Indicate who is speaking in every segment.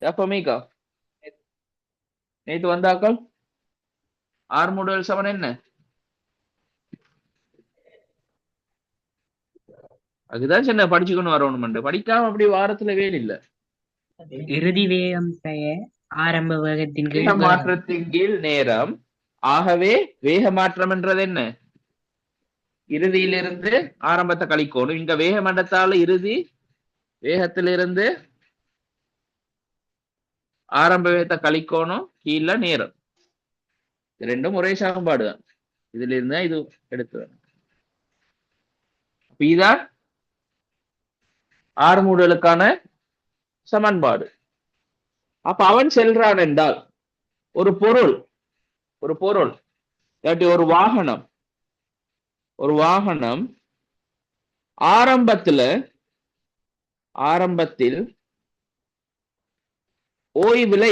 Speaker 1: எப்ப மீகா நேத்து வந்தாக்கள் ஆறு மூடல் சமன் என்ன? அதுதான் சின்ன படிச்சுக்கொண்டு வரணும், படிக்காம அப்படி வாரத்துல வேலை இல்ல.
Speaker 2: இறுதி வேகம் ஆரம்ப வேகத்தின்
Speaker 1: வேக
Speaker 2: கீழ் வேகம்.
Speaker 1: மாற்றத்தின் கீழ் நேரம். ஆகவே வேக மாற்றம் என்றது என்ன? இறுதியிலிருந்து ஆரம்பத்தை கழிக்கணும். இங்க வேக மண்டத்தால இறுதி வேகத்திலிருந்து ஆரம்ப வேகத்தை கழிக்கணும், கீழே நேரம். ரெண்டும் ஒரே சமன்பாடு தான். இதுல இருந்தா இது எடுத்து இதான் ஆறு மூடலுக்கான சமன்பாடு. அப்ப அவன் செல்றான் என்றால் ஒரு பொருள் இல்லாட்டி ஒரு வாகனம் ஆரம்பத்தில் ஓய்வுல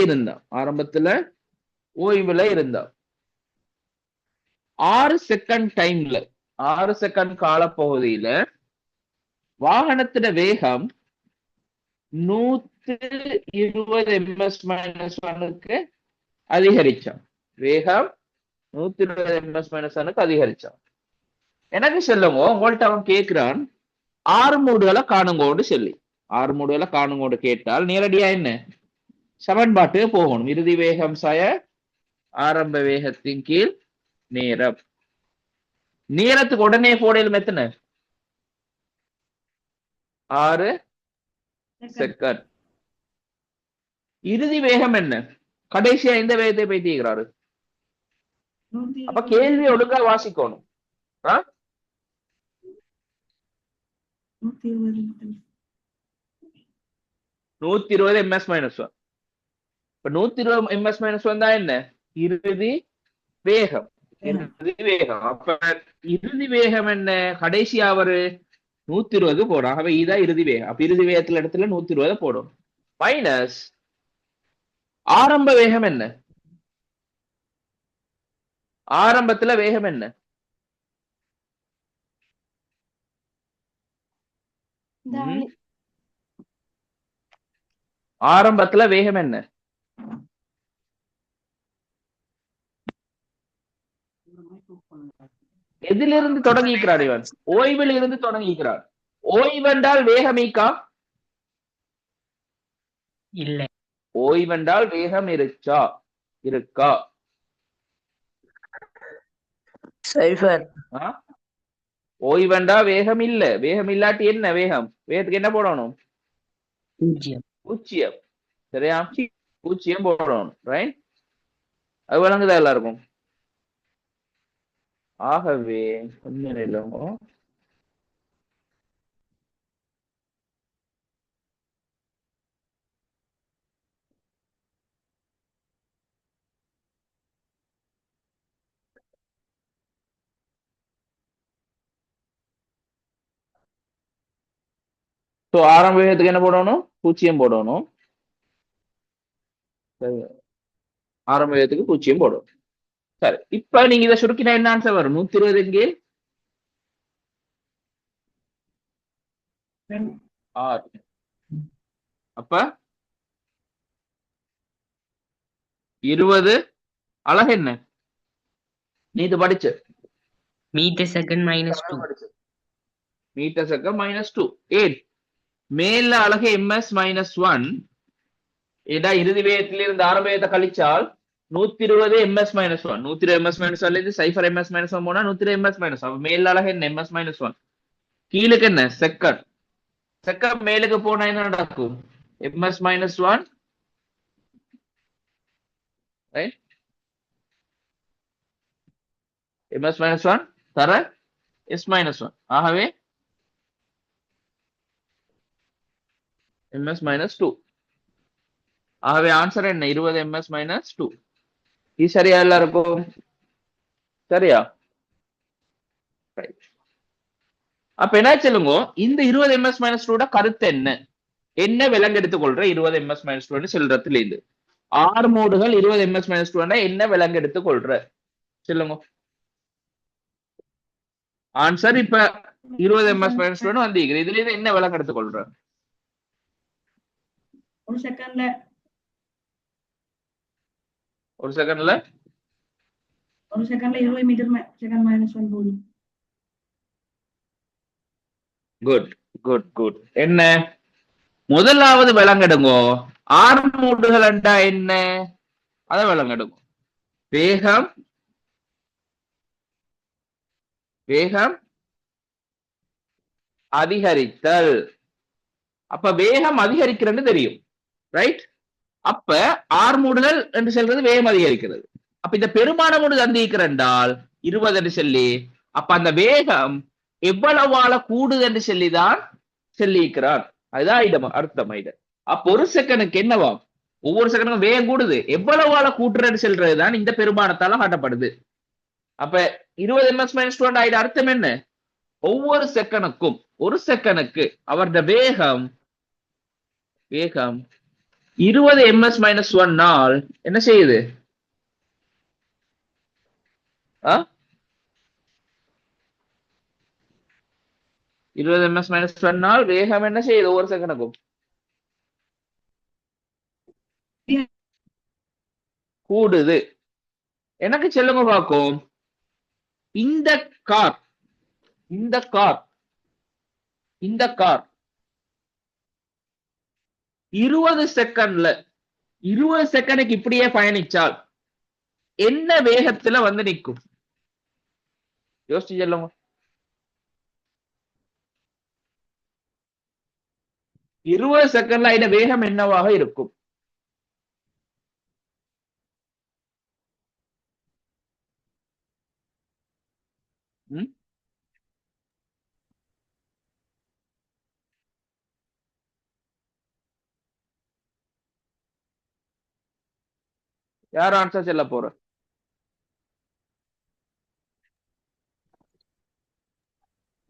Speaker 1: இருந்தா 6 செகண்ட் காலப்பகுதியில வாகனத்திட வேகம் 120 ms-1க்கு அதிகரிச்சான். வேகம் 120 ms-1க்கு அதிகரிச்சான். எனக்கு சொல்லுங்க, உங்கள்ட்ட அவன் கேட்கிறான் ஆறு மூடுகளை காணுங்கோடு சொல்லி. ஆறு மூடுகளை காணுங்கோடு கேட்டால் நேரடியா என்ன சமன்பாட்டு போகணும். இறுதி வேகம் சய ஆரம்ப வேகத்தின் கீழ் நேரம். நேரத்துக்கு உடனே போடையில் எத்தனை? 6 செகண்ட். இறுதி வேகம் என்ன? கடைசியா எந்த வேகத்தை பைத்திருக்கிறாரு? அப்ப கேள்வி ஒழுங்கா வாசிக்கணும். 120 ms-1. இப்ப 120 ms-1 தான் என்ன? இறுதி வேகம். அப்ப இறுதி வேகம் என்ன? கடைசியா அவரு 120 போடும். ஆகவே இதான் இறுதி வேகம். அப்ப இறுதி வேகத்துல இடத்துல 120 போடும். மைனஸ் ஆரம்ப வேகம் என்ன? ஆரம்பத்துல வேகம் என்ன? ஆரம்பத்துல வேகம் என்ன? எதிலிருந்து தொடங்கிக்கிறார் இவன்? ஓய்வில் இருந்து தொடங்கிக்கிறார். ஓய்வென்றால் வேகமீக்கா?
Speaker 2: இல்ல.
Speaker 1: ஓய்வென்றால் வேகம் இருக்கா? ஓய்வென்றா வேகம் இல்ல. வேகம் இல்லாட்டி என்ன வேகம்? வேகத்துக்கு என்ன போடணும்? 0. சரியா? 0 போடணும். ரைட்? அது விளங்குதா எல்லாருக்கும்? ஆகவே கொஞ்சம் ஆரம்ப வேகத்துக்கு என்ன போடணும்? 0 போடணும். ஆரம்ப வேகத்துக்கு 0 போடணும். சரி, இப்ப நீங்க இதை சுருக்கினா என்ன ஆன்சர் வரும்? 120 இங்கே 6. அப்ப 20 அழகு என்ன? நீ இது படிச்சு
Speaker 2: மீட்டர் செகண்ட் -2.
Speaker 1: Metre second -2. ஏன் மேல அழகு ms-1 ஏடா இறுதி வேகத்திலிருந்து ஆரம்ப வேகத்தை கழிச்சால் 120 ms-1. 120 ms-1 இது 0 ms-1 போனா 120 ms-1. மேல அழகு என்ன? ms-1. கீழுக்கு என்ன? செகண்ட் மேலுக்கு போனா என்ன நடக்கும்? ms-1 right. ms-1 தர s-1. ஆகவே ms-2. ஆகவே ஆன்சர் என்ன? 20 ms-2. இது சரியா எல்லாருக்கும்? சரியா? அப்ப என்ன சொல்லுங்க, இந்த 20 ms-2 கருத்து என்ன விலங்கெடுத்துக் கொள்ற 20 ms-2 செல்றதுல இருந்து ஆறு மோடுகள் 20 ms-2 என்ன விலங்கெடுத்துக் கொள்ற சொல்லுங்க. ஆன்சர் இப்ப 20 ms-2 வந்து இதுல இருந்து என்ன விலங்கெடுத்துக் கொள்ற?
Speaker 3: 1 செகண்ட்ல
Speaker 1: ஒரு செகண்ட்ல
Speaker 3: ஒரு செகண்ட்ல 20 மீட்டர் செகண்ட் -1 போகுது.
Speaker 1: Good good good. என்ன முதலாவது விளங்கெடுங்கோ, ஆர்மூடுகள் என்றா என்ன அத விளங்கெடுங்க. வேகம் வேகம் அதிகரித்தல். அப்ப வேகம் அதிகரிக்கிறது தெரியும், ரைட்? அப்ப ஆர்மூடுகள் என்று சொல்றது வேகம் அதிகரிக்கிறது. அப்ப இந்த பெருமானமோடு தந்திருக்கிறால் 20 என்று சொல்லி, அப்ப அந்த வேகம் எவ்வளவால கூடுது என்று சொல்லிதான் சொல்லியிருக்கிறான். அதுதான் இடம் அர்த்தம். இடம் அப்ப ஒரு செகண்டுக்கு என்னவாம், ஒவ்வொரு செகண்டுக்கும் வேகம் கூடுது, எவ்வளவால கூட்டுறன்னு சொல்றதுதான் இந்த பெருமானத்தால காட்டப்படுது. அப்ப 20 ms-2 ஆயிட அர்த்தம் என்ன? ஒவ்வொரு செகண்டுக்கும் ஒரு செகண்டுக்கு அவருடைய வேகம் 20 ms-1 நாள் என்ன செய்யுது? 20 ms-1 நாள் வேகம் என்ன செய்யுது ஒவ்வொரு செகண்டுக்கும்? கூடுது. எனக்கு சொல்லுங்க பார்க்கும், இந்த கார் 20 செகண்டுக்கு இப்படியே பயணிச்சால் என்ன வேகத்துல வந்து நிற்கும்? யோசிச்சு சொல்லுங்க. 20 செகண்ட்ல இந்த வேகம் என்னவாக இருக்கும்? யார் ஆன்சர் சொல்ல போற?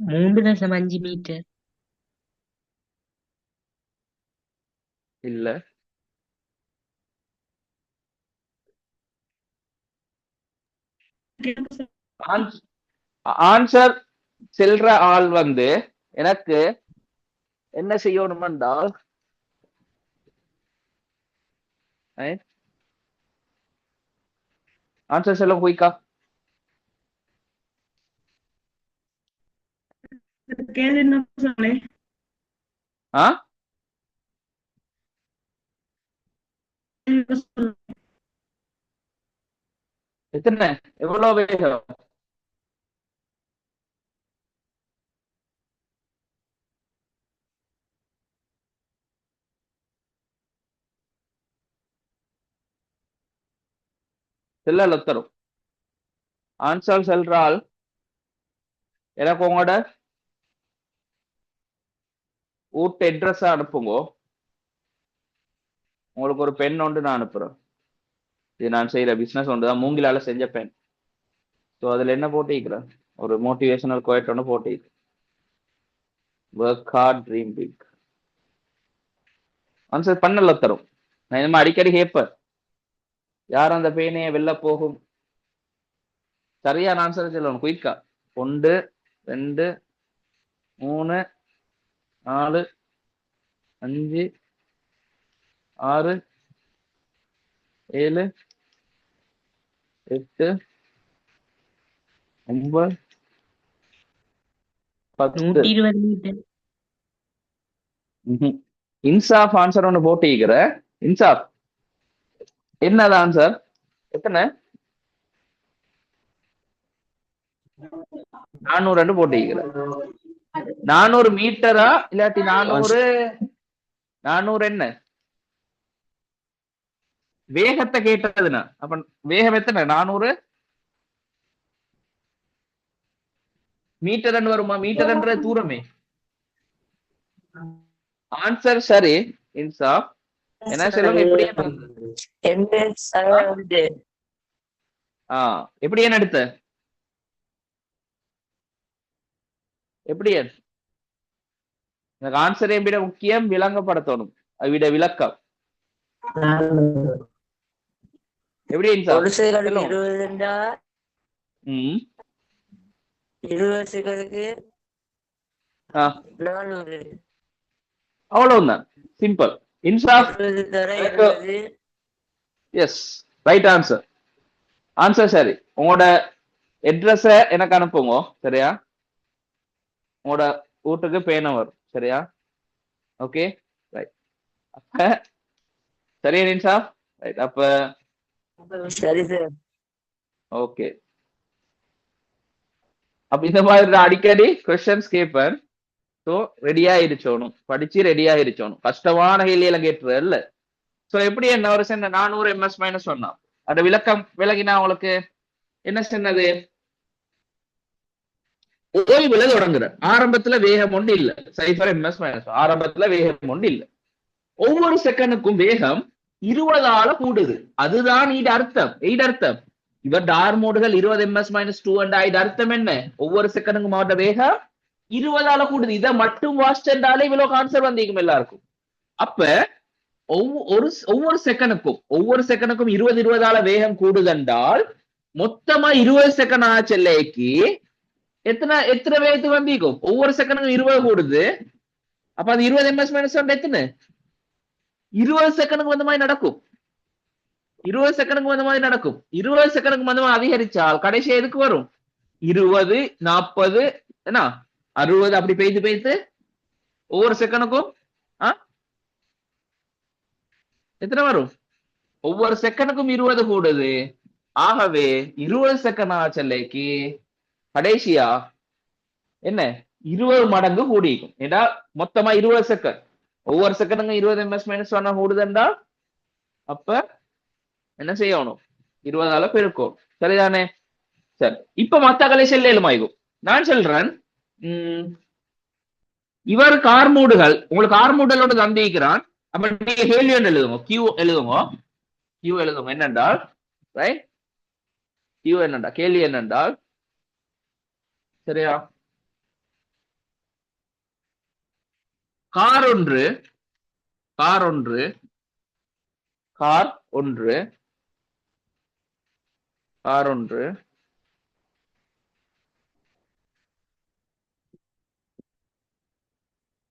Speaker 2: 3.5 மீட்டர்.
Speaker 1: இல்ல, ஆன்சர் செல்ற ஆள் வந்து எனக்கு என்ன செய்யணும் என்றால், ஆன்சர் சொல்ல குயிக்கா.
Speaker 3: கேள்வி என்ன சொல்லே?
Speaker 1: எத்தனை எவ்வளவு வேகம்? செல்ல தரும். ஆன்சர் செல்றால் எனக்கு உங்களோட வீட்டு அட்ரஸ் அனுப்புங்க. உங்களுக்கு ஒரு பென் ஒன்று நான் அனுப்புறேன். இது நான் செய்யற பிசினஸ் ஒன்றுதான், மூங்கிலால செஞ்ச பென். ஸோ அதுல என்ன போட்டிருக்கிறேன், ஒரு மோட்டிவேஷனல் கோயட் ஒன்று போட்டிருக்கு. Work hard dream big. Answer பண்ணல தரும். நான் இந்த மாதிரி அடிக்கடி கேட்பேன், யார் அந்த பேனையை வெளில போகும்? சரியான ஆன்சர் சொல்லணும் குயிக்கா. 1 2 3 4 5 6 7 8 9 10.
Speaker 2: 120 மீட்டர்.
Speaker 1: இன்சாஃப் ஆன்சர் ஒன்று போட்டிருக்கிற. இன்சாஃப் என்னது ஆன்சர்? எத்தனை? 400 போட்டிருக்கிற. 400 மீட்டரா இல்லாட்டி 400 என்ன வேகத்தை கேட்டதுன்னா? அப்ப வேகம் எத்தனை? 400 மீட்டர் வருமா? மீட்டர்ன்ற தூரமே. ஆன்சர் சரி இன்சாஃப். என்ன சொல்லுங்க, எப்படி எப்படி என்ன எடுத்த? எப்படி எனக்கு ஆன்சரை விட முக்கியம் விளங்கப்படுத்தணும், அதை விட விளக்கம். எப்படி இன்சாஃப்?
Speaker 4: 20 செகண்டுக்கு 400.
Speaker 1: அவ்வளவுதான், simple. Insaf S right answer. Answer சரி. உங்களோட அட்ரஸ எனக்கு அனுப்புங்க. சரியா? உங்களோட வீட்டுக்கு பேன வரும். சரியா? Okay right. அப்ப சரியா நின்சா? ரைட். அப்ப
Speaker 4: சரி சார்.
Speaker 1: ஓகே. அப்ப இந்த மாதிரி நான் அடிக்கடி கொஸ்டின்ஸ் கேட்பேன். ஸோ ரெடியா இருக்கணும், படிச்சு ரெடியா இருக்கணும். கஷ்டமான கேள்வியில கேட்டுறது இல்ல. ஸோ எப்படி என்ன ஒரு சென்ன 400 ms மைனஸ் சொன்னா அந்த விளக்கம் விலகினா உங்களுக்கு என்ன சொன்னது? ஓய்வுல தொடங்குற ஆரம்பத்துல வேகம் ஒன்று இல்ல. 0 ms மைனஸ் ஆரம்பத்துல வேகம் ஒன்று இல்ல. ஒவ்வொரு செகண்டுக்கும் வேகம் 20ஆல கூடுது. அதுதான் இது அர்த்தம். இது அர்த்தம் இவர் டார்மோடுகள் 20 ms மைனஸ் 2 இது அர்த்தம் என்ன? ஒவ்வொரு செகண்டுக்கும் அவரோட வேகம் 20ஆல கூடுது. இதை மட்டும் வாசிச்சாலே இவ்வளவு கான்செப்ட் வந்திருக்கும் எல்லாருக்கும். அப்ப ஒவ்வொரு செகண்டுக்கும் 20ஆல வேகம் கூடுதென்றால் மொத்தமா 20 செகண்ட் ஆச்சல்லைக்கு எத்தனை வேகத்துக்கு வந்திருக்கும்? ஒவ்வொரு செகண்டுக்கும் 20 கூடுது. அப்ப அது 20 ms மைனஸ் எத்தனை? 20 செகண்டுக்கு வந்த மாதிரி நடக்கும். 20 செகண்டுக்கு வந்த மாதிரி நடக்கும். 20 செகண்டுக்கு வந்த மாதிரி அதிகரிச்சால் கடைசி எதுக்கு வரும்? 20, 40, என்ன 60 அப்படி பெய்து ஒவ்வொரு செகண்டுக்கும் எத்தனை வரும்? ஒவ்வொரு செகண்டுக்கும் 20 கூடுது. ஆகவே 20 செகண்ட் ஆச்சல்லைக்கு கடைசியா என்ன 20 மடங்கு கூடிக்கும். ஏடா மொத்தமா 20 செகண்ட், ஒவ்வொரு செகண்டுக்கும் 20 ms மைனஸ் 1 கூடுதுண்டா அப்ப என்ன செய்யணும்? 20ஆல பெருக்கும். சரிதானே? சரி. இப்ப மத்த கலைச்சல் எழுமாய்க்கும். நான் சொல்றேன், இவர் கார்மூடுகள் உங்களுக்கு கார்மூடலோட தந்திக்கிறான். அப்ப நீங்க கேள்வி எழுதுங்க, கியூ எழுதுங்க. என்னென்றால் ரைட், கியூ என்னண்டா கேள்வி என்னென்றால் சரியா, கார் ஒன்று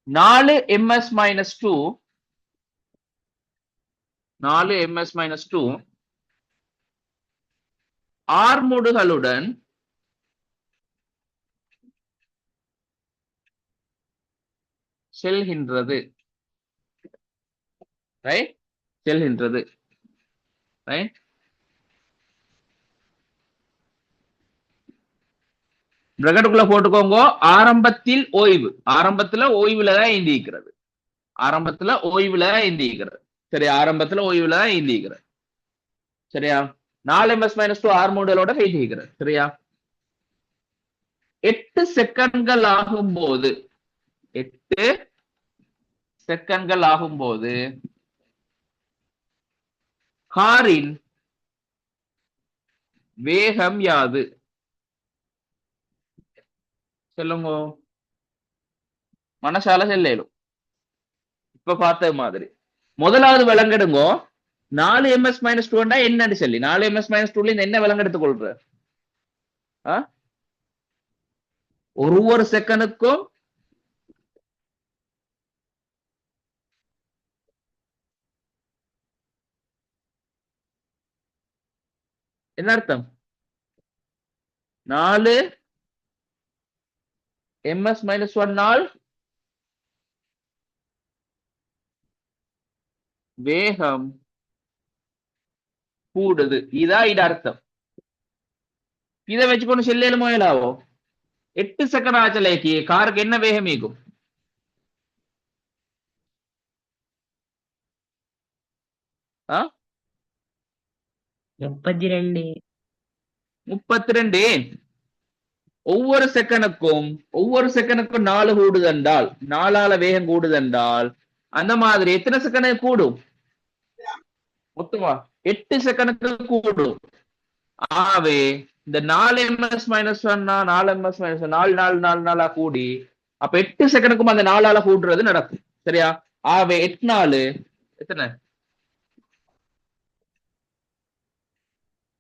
Speaker 1: 4 ms மைனஸ் 2 ஆர்முடுகளுடன் செல்கின்றது. ரைட், செல்கின்றது. ரைட், பிரகட்டுக்குள்ள போட்டுக்கோங்க. ஆரம்பத்தில் ஓய்வுல தான் இயந்திக்கிறது. சரி, ஆரம்பத்துல ஓய்வுல தான் இயந்திக்கிறது. சரியா? 4 ms மைனஸ் 2 ஆர்மோடலோட இயந்திக்கிறது. சரியா? 8 செகண்ட்கள் ஆகும்போது காரின் வேகம் யாது? சொல்லுங்க. மனசால செல்லும். இப்ப பார்த்த மாதிரி முதலாவது விலங்கெடுங்க. 4 ms மைனஸ் 2 என்னன்னு சொல்லி 4 ms மைனஸ் 2 என்ன விலங்கெடுத்துக் கொள்ற? ஒவ்வொரு செகண்டுக்கும் என்ன அர்த்தம்? 4 ms மைனஸ் 1 வேகம் கூடுது. இதான் இது அர்த்தம். இதை வச்சுக்கொண்டு செல்லும் இயலாவோ? 8 செகண்ட் ஆச்சலைக்கு காருக்கு என்ன வேகம் ஈக்கும்? ஆ
Speaker 2: 32.
Speaker 1: ஒவ்வொரு செகண்டுக்கும் 4 கூடுதென்றால் 4ஆல வேகம் கூடுதென்றால் அந்த மாதிரி எத்தனை செகண்ட் கூடும்? மொத்தமா 8 செகண்டுக்கு கூடும். ஆகவே இந்த 4 ms மைனஸ் 1 4 ms மைனஸ் 4 கூடி அப்ப 8 செகண்டுக்கும் அந்த 4ஆல கூடுறது நடக்கும். சரியா? ஆகவே 8 4 எத்தனை?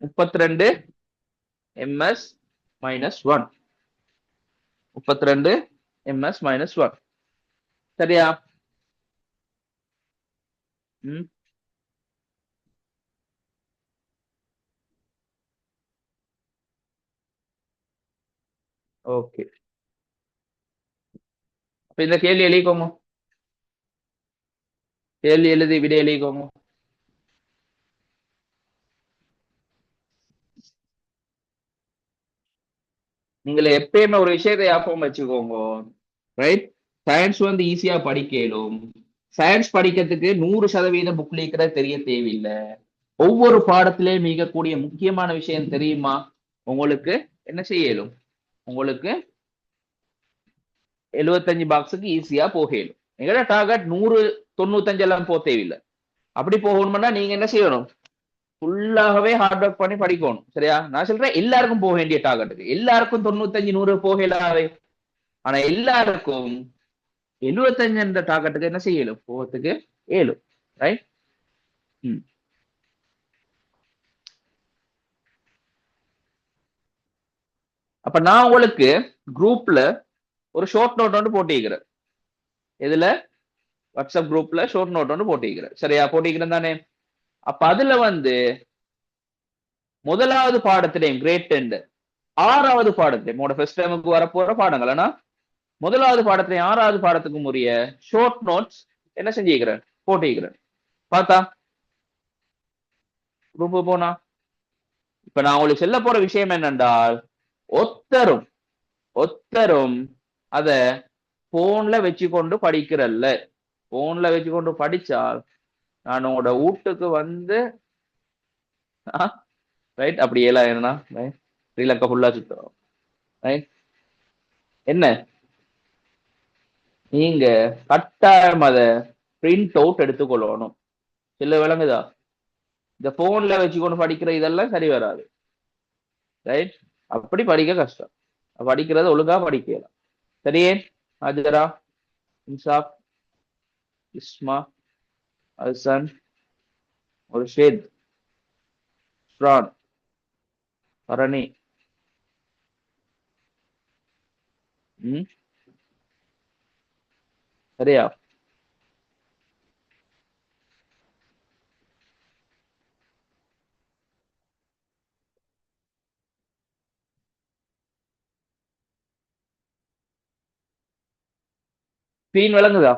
Speaker 1: 32 ms மைனஸ் 1. 32 ms minus 1. சரியா? ஓகே, அப்ப இந்த கேள்வி எழுதிக்கோங்க. கேள்வி எழுதி விடை எழுதிக்கோங்க. நீங்கள எப்பயுமே ஒரு விஷயத்தை ஞாபகம் வச்சுக்கோங்க, ரைட்? சயின்ஸ் வந்து ஈஸியா படிக்கலும். சயின்ஸ் படிக்கிறதுக்கு 100% புக் லீக்கிற தெரிய தேவையில்லை. ஒவ்வொரு பாடத்திலையும் மிகக்கூடிய முக்கியமான விஷயம் தெரியுமா? உங்களுக்கு என்ன செய்யலும், உங்களுக்கு 75 பாக்ஸுக்கு ஈஸியா போகலும். எங்கட டார்கெட் 195 எல்லாம் போக தேவையில்லை. அப்படி போகணும்னா நீங்க என்ன செய்யணும்? ஃபுல்லாகவே ஹார்ட் ஒர்க் பண்ணி படிக்கணும். சரியா? நான் சொல்றேன் எல்லாருக்கும் போக வேண்டிய டார்கெட்டுக்கு. எல்லாருக்கும் 95 100 போகலாவே. ஆனா எல்லாருக்கும் 75 என்ற டார்கெட்டுக்கு என்ன செய்யலும், போகிறதுக்கு ஏழும். ரைட்? அப்ப நான் உங்களுக்கு குரூப்ல ஒரு ஷார்ட் நோட் ஒன்று போட்டிருக்கிறேன். இதுல வாட்ஸ்அப் குரூப்ல ஷார்ட் நோட் ஒன்று போட்டிருக்கிறேன். சரியா? போட்டிருக்கிறேன் தானே? அப்ப அதுல வந்து முதலாவது பாடத்திலையும் கிரேட் 10 6வது பாடத்திலையும் உங்களோட ஃபர்ஸ்ட் டைமுக்கு வரப்போற பாடங்கள், ஆனா முதலாவது பாடத்திலையும் 6வது பாடத்துக்கும் உரிய ஷார்ட் நோட்ஸ் என்ன செஞ்சிருக்கிறேன், போட்டிருக்கிறேன். பார்த்தா குரூப் போனா. இப்ப நான் உங்களுக்கு சொல்ல போற விஷயம் என்னென்றால், ஒத்தரும் அத போன்ல வச்சுக்கொண்டு படிக்கிறல்ல. போன்ல வச்சுக்கொண்டு படிச்சால் நான் உங்களோட வீட்டுக்கு வந்து ரைட் அப்படி எல்லாம் என்ன ஸ்ரீலங்கா ஃபுல்லா சுத்தம். ரைட்? என்ன நீங்க கட்டாயம் அத பிரிண்ட் அவுட் எடுத்துக்கொள்ளணும். சில விளங்குதா? இந்த போன்ல வச்சுக்கொண்டு படிக்கிற இதெல்லாம் சரி வராது. ரைட்? அப்படி படிக்க கஷ்டம். படிக்கிறத ஒழுங்கா படிக்கலாம். சரியே? ஹஜரா, இன்சாப், இஸ்மா, அல்சன், முர்ஷித், ஸ்ரான், பரணி, சரியா? ஸ்கிரீன் விளங்குதா?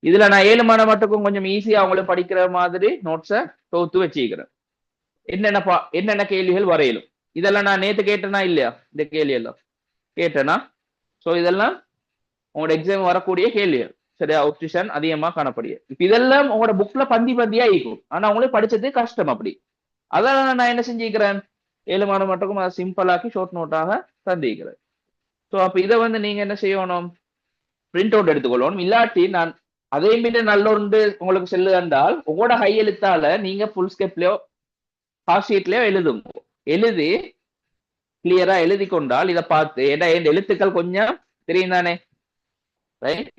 Speaker 1: இதுல நான் 7 மணி மட்டுக்கும் கொஞ்சம் ஈஸியா அவங்களுக்கு படிக்கிற மாதிரி நோட்ஸை தொகுத்து வச்சுக்கிறேன். என்னென்ன கேள்விகள் வரையிலும் இதெல்லாம் நான் நேத்து கேட்டேனா இல்லையா? இந்த கேள்வி எல்லாம் கேட்டேனா? சோ இதெல்லாம் உங்களோட எக்ஸாம் வரக்கூடிய கேள்விகள். சரியா? ஆப்ஷன் அதிகமா காணப்படிய. இப்ப இதெல்லாம் உங்களோட புக்ல பந்தியா இருக்கும். ஆனா அவங்களே படிச்சது கஷ்டம். அப்படி அதெல்லாம் நான் என்ன செஞ்சுக்கிறேன், 7 மணி மட்டுக்கும் அதை சிம்பிளாக்கி ஷார்ட் நோட்டாக தந்திக்கிறேன். ஸோ அப்ப இதை வந்து நீங்க என்ன செய்யணும், பிரிண்ட் அவுட் எடுத்துக்கொள்ளணும். இல்லாட்டி நான் அதே மீது நல்ல ஒன்று உங்களுக்கு செல்லு என்றால் உங்களோட கை எழுத்தால நீங்க ஃபுல் ஸ்கெப்லயோ ஹாஃப் ஷீட்லயோ எழுதி கிளியரா எழுதி கொண்டால் இதை பார்த்து, ஏன்னா என் எழுத்துக்கள் கொஞ்சம் தெரியும் தானே? ரைட்?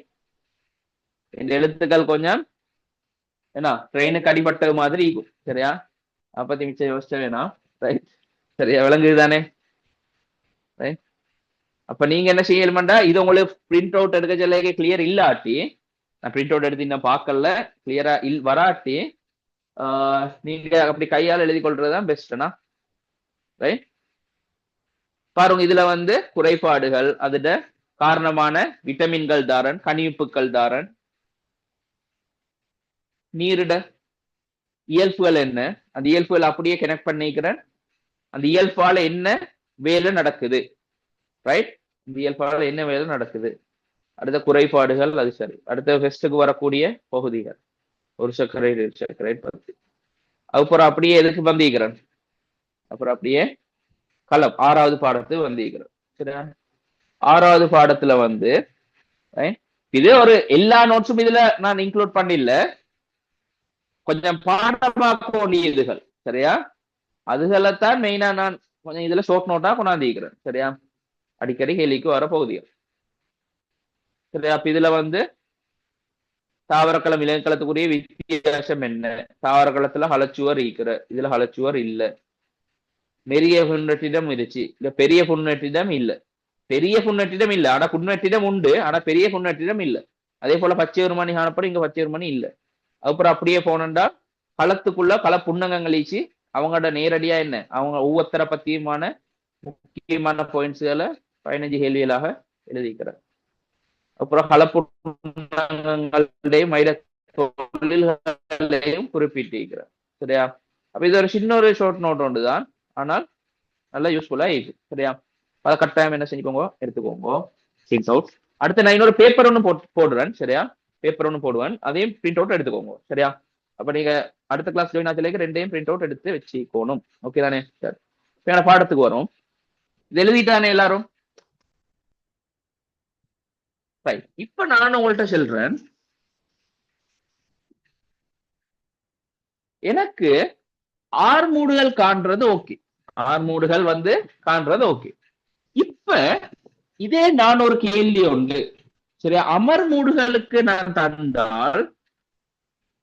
Speaker 1: இந்த எழுத்துக்கள் கொஞ்சம் என்ன ட்ரெயினுக்கு அடிபட்டது மாதிரி இருக்கும். சரியா? அப்பத்தி மிச்சம் யோசிச்ச வேணாம். ரைட்? சரியா? விளங்குது தானே? ரைட்? அப்ப நீங்க என்ன செய்யணும்டா, இது உங்களுக்கு பிரிண்ட் அவுட் எடுக்க சொல்ல கிளியர் இல்லாட்டி, நான் பிரிண்ட் அவுட் எடுத்து இன்னும் பார்க்கல, கிளியரா வராட்டி நீங்க அப்படி கையால் எழுதி கொள்றதுதான் பெஸ்ட்னா. ரைட்? பாருங்க, இதுல வந்து குறைபாடுகள், அதுட காரணமான விட்டமின்கள் தாரன், கனியுப்புக்கள் தாரன், நீரிட இயல்புகள் என்ன, அந்த இயல்புகள் அப்படியே கனெக்ட் பண்ணிக்கிறேன். அந்த இயல்பால என்ன வேலை நடக்குது, ரைட்? இந்த இயல்பால என்ன வேலை நடக்குது, அடுத்த குறைபாடுகள், அது சரி. அடுத்த ஃபெஸ்டுக்கு வரக்கூடிய பகுதிகள், ஒரு சர்க்கரை பத்தி. அதுக்கப்புறம் அப்படியே எதுக்கு வந்திருக்கிறேன், அப்புறம் அப்படியே களம் 6வது பாடத்து வந்திருக்கிறேன். சரியா? 6வது பாடத்துல வந்து இது ஒரு எல்லா நோட்ஸும் இதுல நான் இன்க்ளூட் பண்ணிடல, கொஞ்சம் பாடமாக்க வேண்டியதுகள். சரியா? அதுகளைத்தான் மெயினா நான் கொஞ்சம் இதுல ஷார்ட் நோட்டா கொண்டாந்துக்கிறேன். சரியா? அடிக்கடி கேள்விக்கு வர பகுதிகள். சரியா? அப்ப இதுல வந்து தாவரக்களம் விலங்குகளத்துக்குரிய வித்தியாசம் என்ன, தாவரக்களத்துல ஹலச்சுவர் இருக்கிற, இதுல ஹலச்சுவர் இல்ல. மெரிய புன்னட்டிடம் இருச்சு, இல்ல பெரிய புன்னட்டிடம் இல்ல. பெரிய புன்னட்டிடம் இல்ல, ஆனா புன்னட்டிடம் உண்டு, ஆனா பெரிய புன்னட்டிடம் இல்ல. அதே போல பச்சை ஒரு மணி காணப்படும், இங்க பச்சை ஒரு மணி இல்ல. அதுக்கப்புறம் அப்படியே போனண்டா களத்துக்குள்ள கள புன்னகங்கள் ஈச்சு அவங்களோட நேரடியா என்ன அவங்க ஒவ்வொருத்தரை பத்தியுமான முக்கியமான பாயிண்ட்ஸ்களை 15 கேள்விகளாக எழுதிக்கிறார். அப்புறம் கள புன்னகங்களுடைய மயில தொழில்களையும் குறிப்பிட்டிருக்கிறார். சரியா? அப்ப இது ஒரு சின்ன ஒரு ஷார்ட் நோட் ஒன்று தான், ஆனால் நல்லா யூஸ்ஃபுல்லா இருக்கு. சரியா? அதை கட்டாயம் என்ன செஞ்சுக்கோங்க, எடுத்துக்கோங்க. Print out. அடுத்து நான் இன்னொரு பேப்பர் ஒன்று போடுறேன். சரியா? பேப்பர் ஒன்று போடுவேன், அதையும் பிரிண்ட் அவுட் எடுத்துக்கோங்க. சரியா? அப்ப நீங்க அடுத்த கிளாஸ் ஜாயின் ஆச்சலேக்கு ரெண்டையும் பிரிண்ட் அவுட் எடுத்து வச்சுக்கோணும். ஓகே தானே? சரி, இப்ப பாடத்துக்கு வரும். இது எழுதிட்டானே எல்லாரும்? ரைட். இப்ப நான் உங்கள்கிட்ட சொல்றேன், எனக்கு ஆர்மூடுகள் காண்றது ஓகே, ஆர்மூடுகள் வந்து காண்றது ஓகே. இப்ப இதே நான் ஒரு கேள்வி உண்டு, சரியா? அமர்மூடுகளுக்கு நான் தந்தால்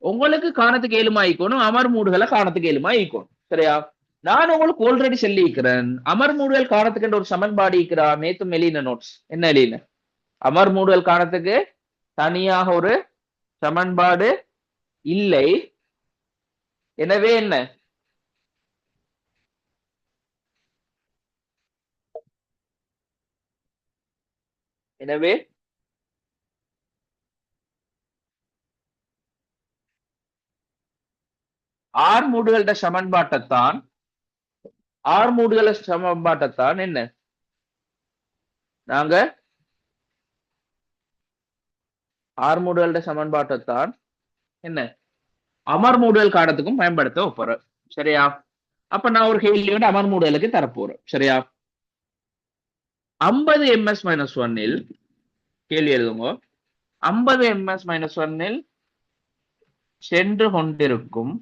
Speaker 1: உங்களுக்கு காணத்துக்கு ஏழுமா ஈக்கணும், அமர்மூடுகளை காணத்துக்கு ஏழுமா ஈக்கணும். சரியா? நான் உங்களுக்கு ஆல்ரெடி சொல்லியிருக்கிறேன், அமர்மூடுகள் காணத்துக்கு ஒரு சமன்பாடு இருக்கிறா. நேத்து எழுதின நோட்ஸ் என்ன எழுதின? அமர்மூடுகள் காணத்துக்கு தனியாக ஒரு சமன்பாடு இல்லை. எனவே என்ன, எனவே ஆர்மூடுகள சமன்பாட்டைத்தான் என்ன நாங்க ஆர்மூடுகள சமன்பாட்டைத்தான் என்ன அமர்மூடுகள் காணத்துக்கும் பயன்படுத்த போறேன். சரியா? அப்ப நான் ஒரு கேள்வி அமர்மூடுகளுக்கு தரப்போறேன். சரியா? 50 ms-1 கேள்வி எழுதுங்க. 50 ms-1 சென்று கொண்டிருக்கும்